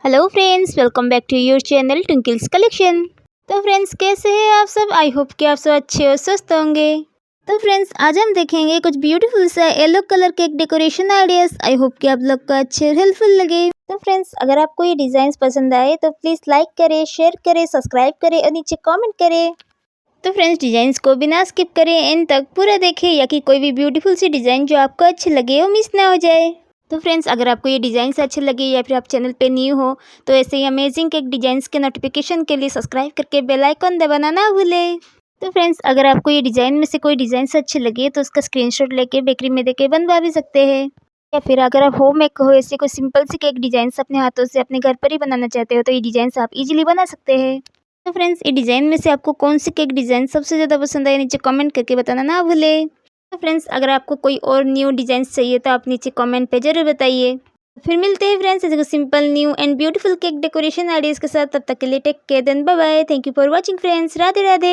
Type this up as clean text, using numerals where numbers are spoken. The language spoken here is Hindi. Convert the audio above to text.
Hello friends, welcome back to your channel Twinkle's collection. तो फ्रेंड्स, कैसे हैं आप सब? आई होप कि आप सब अच्छे और स्वस्थ होंगे। तो फ्रेंड्स, आज हम देखेंगे कुछ ब्यूटीफुल सा येलो कलर के डेकोरेशन आइडियाज। आई होप कि आप लोग को अच्छे और हेल्पफुल लगे। तो फ्रेंड्स, अगर आपको ये डिजाइन पसंद आए तो प्लीज़ लाइक करें, शेयर करें, सब्सक्राइब करें और नीचे कॉमेंट करें। तो फ्रेंड्स, डिजाइंस को बिना स्किप करें एंड तक पूरा देखें, या कि कोई भी ब्यूटीफुल सी डिज़ाइन जो आपको अच्छी लगे वो मिस ना हो जाए। तो फ्रेंड्स, अगर आपको ये डिज़ाइंस अच्छे लगे या फिर आप चैनल पे न्यू हो तो ऐसे ही अमेजिंग केक डिज़ाइंस के नोटिफिकेशन के लिए सब्सक्राइब करके बेल आइकन दबाना ना भूलें। तो फ्रेंड्स, अगर आपको ये डिज़ाइन में से कोई डिज़ाइंस अच्छे लगे तो उसका स्क्रीनशॉट लेके बेकरी में देके बनवा भी सकते हैं। या फिर अगर आप होम मेक हो, ऐसे कोई सिंपल सी केक डिज़ाइंस अपने हाथों से अपने घर पर ही बनाना चाहते हो तो ये डिज़ाइंस आप इजीली बना सकते हैं। तो फ्रेंड्स, ये डिज़ाइन में से आपको कौन सी केक डिज़ाइन सबसे ज़्यादा पसंद आए नीचे कमेंट करके बताना ना भूलें। तो फ्रेंड्स, अगर आपको कोई और न्यू डिज़ाइंस चाहिए तो आप नीचे कमेंट पे ज़रूर बताइए। फिर मिलते हैं फ्रेंड्स ऐसे simple new and beautiful cake decoration ideas के साथ। तब तक के लिए take care, then bye bye. Thank you for watching friends. Radhe Radhe.